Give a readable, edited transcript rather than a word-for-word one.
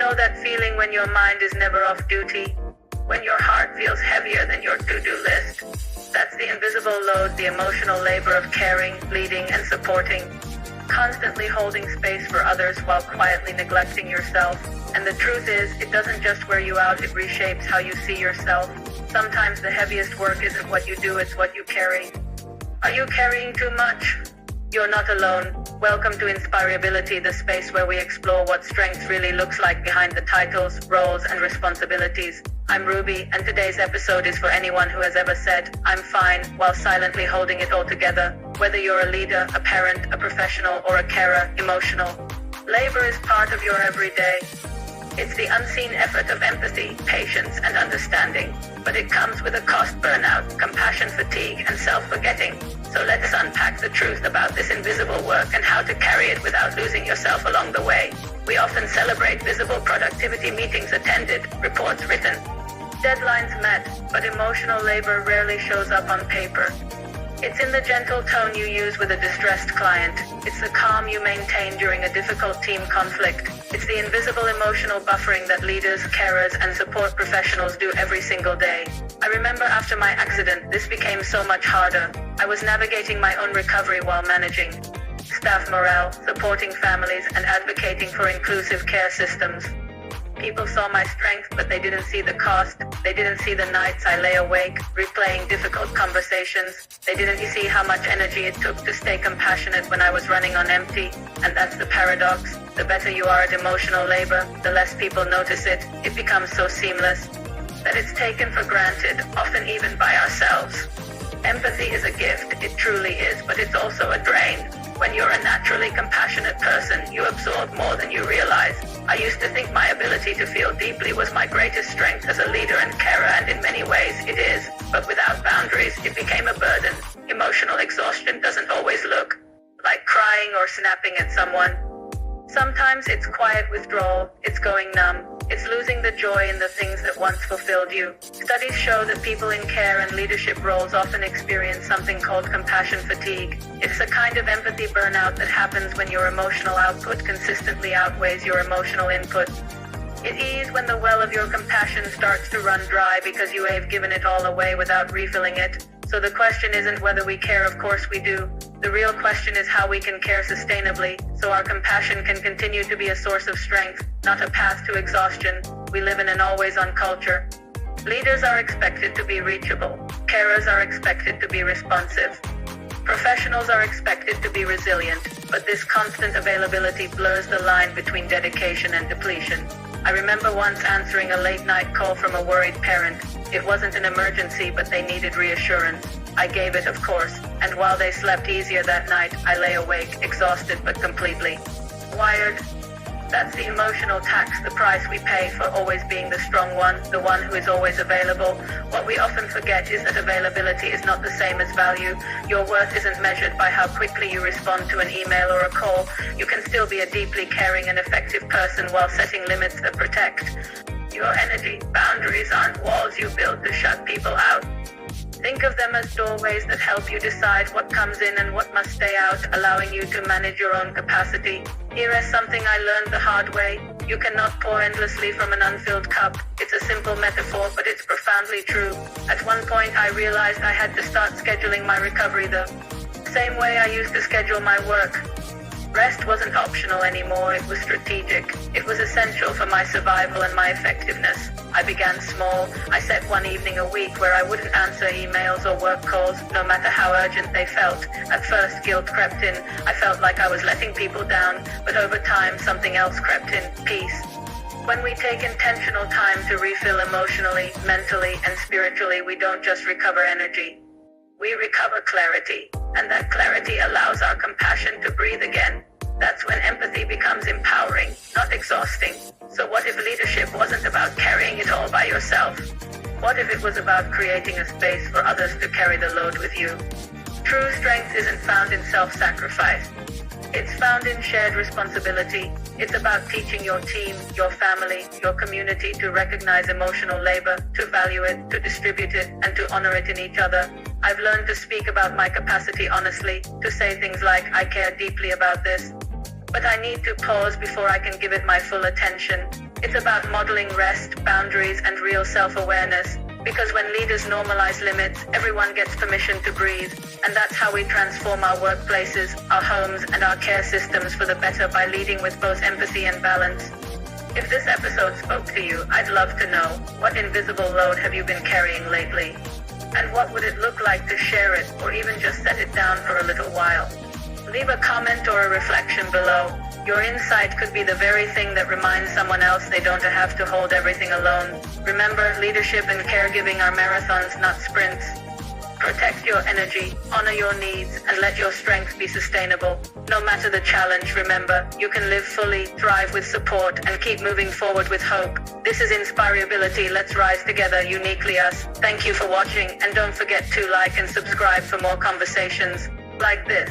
know that feeling when your mind is never off duty? When your heart feels heavier than your to-do list? That's the invisible load, the emotional labor of caring, leading, and supporting. Constantly holding space for others while quietly neglecting yourself. And the truth is, it doesn't just wear you out, it reshapes how you see yourself. Sometimes the heaviest work isn't what you do, it's what you carry. Are you carrying too much? You're not alone. Welcome to InspireAbility, the space where we explore what strength really looks like behind the titles, roles, and responsibilities. I'm Ruby, and today's episode is for anyone who has ever said, "I'm fine," while silently holding it all together. Whether you're a leader, a parent, a professional, or a carer, emotional labor is part of your everyday. It's the unseen effort of empathy, patience, and understanding. But it comes with a cost: burnout, compassion fatigue, and self-forgetting. So let us unpack the truth about this invisible work and how to carry it without losing yourself along the way. We often celebrate visible productivity, meetings attended, reports written, deadlines met, but emotional labor rarely shows up on paper. It's in the gentle tone you use with a distressed client. It's the calm you maintain during a difficult team conflict. It's the invisible emotional buffering that leaders, carers, and support professionals do every single day. I remember after my accident, this became so much harder. I was navigating my own recovery while managing staff morale, supporting families, and advocating for inclusive care systems. People saw my strength, but they didn't see the cost. They didn't see the nights I lay awake, replaying difficult conversations. They didn't see how much energy it took to stay compassionate when I was running on empty. And that's the paradox. The better you are at emotional labor, the less people notice it. It becomes so seamless that it's taken for granted, often even by ourselves. Empathy is a gift, it truly is, but it's also a drain. When you're a naturally compassionate person, you absorb more than you realize. I used to think my ability to feel deeply was my greatest strength as a leader and carer, and in many ways it is. But without boundaries, it became a burden. Emotional exhaustion doesn't always look like crying or snapping at someone. Sometimes it's quiet withdrawal, it's going numb, it's losing the joy in the things that once fulfilled you. Studies show that people in care and leadership roles often experience something called compassion fatigue. It's a kind of empathy burnout that happens when your emotional output consistently outweighs your emotional input. It is when the well of your compassion starts to run dry because you have given it all away without refilling it. So the question isn't whether we care, of course we do. The real question is how we can care sustainably, so our compassion can continue to be a source of strength, not a path to exhaustion. We live in an always-on culture. Leaders are expected to be reachable. Carers are expected to be responsive. Professionals are expected to be resilient, but this constant availability blurs the line between dedication and depletion. I remember once answering a late-night call from a worried parent. It wasn't an emergency, but they needed reassurance. I gave it, of course, and while they slept easier that night, I lay awake, exhausted but completely wired. That's the emotional tax, the price we pay for always being the strong one, the one who is always available. What we often forget is that availability is not the same as value. Your worth isn't measured by how quickly you respond to an email or a call. You can still be a deeply caring and effective person while setting limits that protect your energy. Boundaries aren't walls you build to shut people out. Think of them as doorways that help you decide what comes in and what must stay out, allowing you to manage your own capacity. Here is something I learned the hard way. You cannot pour endlessly from an unfilled cup. It's a simple metaphor, but it's profoundly true. At one point, I realized I had to start scheduling my recovery the same way I used to schedule my work. Rest wasn't optional anymore, it was strategic. It was essential for my survival and my effectiveness. I began small. I set one evening a week where I wouldn't answer emails or work calls, no matter how urgent they felt. At first, guilt crept in. I felt like I was letting people down, but over time, something else crept in: peace. When we take intentional time to refill emotionally, mentally, and spiritually, we don't just recover energy. We recover clarity, and that clarity allows our compassion to breathe again. That's when empathy becomes empowering, not exhausting. So what if leadership wasn't about carrying it all by yourself? What if it was about creating a space for others to carry the load with you? True strength isn't found in self-sacrifice. It's found in shared responsibility. It's about teaching your team, your family, your community to recognize emotional labor, to value it, to distribute it, and to honor it in each other. I've learned to speak about my capacity honestly, to say things like, "I care deeply about this, but I need to pause before I can give it my full attention." It's about modeling rest, boundaries, and real self-awareness. Because when leaders normalize limits, everyone gets permission to breathe. And that's how we transform our workplaces, our homes, and our care systems for the better by leading with both empathy and balance. If this episode spoke to you, I'd love to know, what invisible load have you been carrying lately? And what would it look like to share it, or even just set it down for a little while? Leave a comment or a reflection below. Your insight could be the very thing that reminds someone else they don't have to hold everything alone. Remember, leadership and caregiving are marathons, not sprints. Protect your energy, honor your needs, and let your strength be sustainable. No matter the challenge, remember, you can live fully, thrive with support, and keep moving forward with hope. This is InspireAbility. Let's rise together, uniquely us. Thank you for watching, and don't forget to like and subscribe for more conversations like this.